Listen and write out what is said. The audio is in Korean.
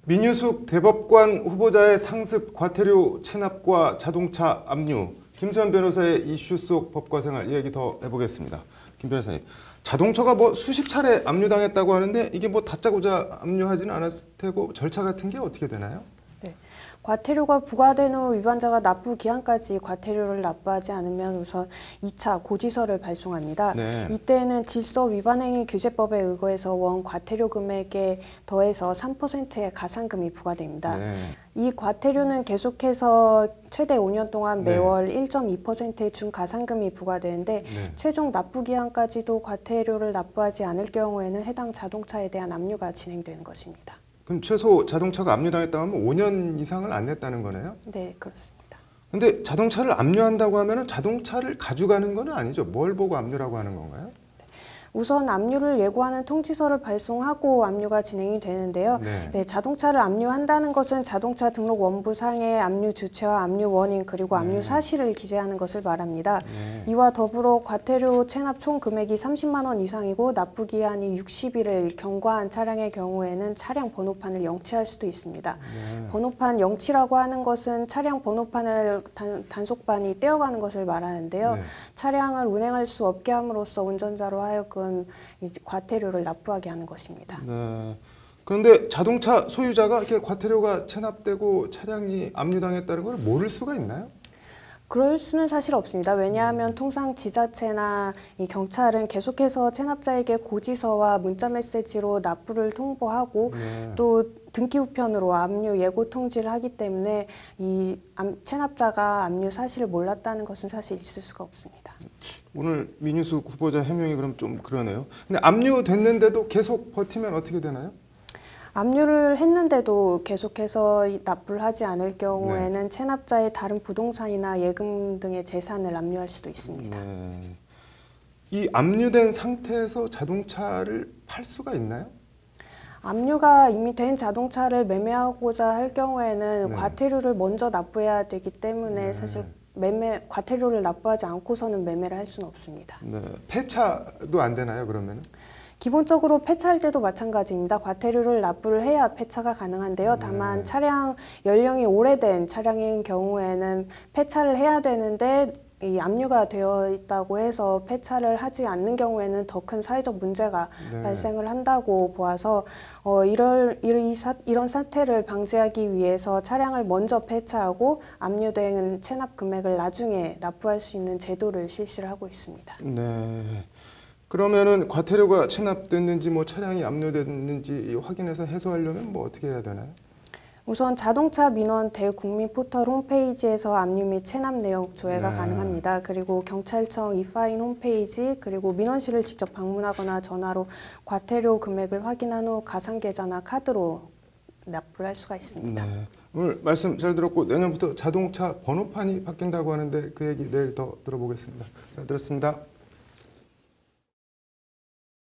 민유숙 대법관 후보자의 상습 과태료 체납과 자동차 압류, 김수현 변호사의 이슈 속 법과 생활 이야기 더 해보겠습니다. 김 변호사님, 자동차가 뭐 수십 차례 압류당했다고 하는데 이게 뭐 다짜고짜 압류하지는 않았을 테고 절차 같은 게 어떻게 되나요? 네. 과태료가 부과된 후 위반자가 납부 기한까지 과태료를 납부하지 않으면 우선 2차 고지서를 발송합니다. 네. 이때는 질서 위반행위 규제법에 의거해서 원 과태료 금액에 더해서 3%의 가산금이 부과됩니다. 네. 이 과태료는 계속해서 최대 5년 동안 매월 1.2%의 중가산금이 부과되는데 최종 납부 기한까지도 과태료를 납부하지 않을 경우에는 해당 자동차에 대한 압류가 진행되는 것입니다. 그럼 최소 자동차가 압류당했다고 하면 5년 이상을 안 냈다는 거네요? 네, 그렇습니다. 근데 자동차를 압류한다고 하면 자동차를 가져가는 건 아니죠. 뭘 보고 압류라고 하는 건가요? 우선 압류를 예고하는 통지서를 발송하고 압류가 진행이 되는데요. 네, 자동차를 압류한다는 것은 자동차 등록 원부상의 압류 주체와 압류 원인 그리고 압류 사실을 기재하는 것을 말합니다. 이와 더불어 과태료 체납 총 금액이 30만 원 이상이고 납부 기한이 60일을 경과한 차량의 경우에는 차량 번호판을 영치할 수도 있습니다. 번호판 영치라고 하는 것은 차량 번호판을 단속반이 떼어가는 것을 말하는데요. 차량을 운행할 수 없게 함으로써 운전자로 하여금 과태료를 납부하게 하는 것입니다. 네. 그런데 자동차 소유자가 이렇게 과태료가 체납되고 차량이 압류당했다는 걸 모를 수가 있나요? 그럴 수는 사실 없습니다. 왜냐하면 통상 지자체나 이 경찰은 계속해서 체납자에게 고지서와 문자 메시지로 납부를 통보하고 또 등기 우편으로 압류 예고 통지를 하기 때문에 이 체납자가 압류 사실을 몰랐다는 것은 사실 있을 수가 없습니다. 오늘 민유숙 후보자 해명이 그럼 좀 그러네요. 근데 압류됐는데도 계속 버티면 어떻게 되나요? 압류를 했는데도 계속해서 납부를 하지 않을 경우에는 체납자의 다른 부동산이나 예금 등의 재산을 압류할 수도 있습니다. 이 압류된 상태에서 자동차를 팔 수가 있나요? 압류가 이미 된 자동차를 매매하고자 할 경우에는 과태료를 먼저 납부해야 되기 때문에 사실 과태료를 납부하지 않고서는 매매를 할 수는 없습니다. 폐차도 안 되나요, 그러면? 기본적으로 폐차할 때도 마찬가지입니다. 과태료를 납부를 해야 폐차가 가능한데요. 다만 차량 연령이 오래된 차량인 경우에는 폐차를 해야 되는데 이 압류가 되어 있다고 해서 폐차를 하지 않는 경우에는 더 큰 사회적 문제가 발생을 한다고 보아서 이런 사태를 방지하기 위해서 차량을 먼저 폐차하고 압류된 체납 금액을 나중에 납부할 수 있는 제도를 실시를 하고 있습니다. 네. 그러면은 과태료가 체납됐는지 뭐 차량이 압류됐는지 확인해서 해소하려면 뭐 어떻게 해야 되나요? 우선 자동차 민원 대국민 포털 홈페이지에서 압류 및 체납 내용 조회가 가능합니다. 그리고 경찰청 이파인 홈페이지 그리고 민원실을 직접 방문하거나 전화로 과태료 금액을 확인한 후 가상계좌나 카드로 납부를 할 수가 있습니다. 오늘 말씀 잘 들었고 내년부터 자동차 번호판이 바뀐다고 하는데 그 얘기 내일 더 들어보겠습니다. 잘 들었습니다.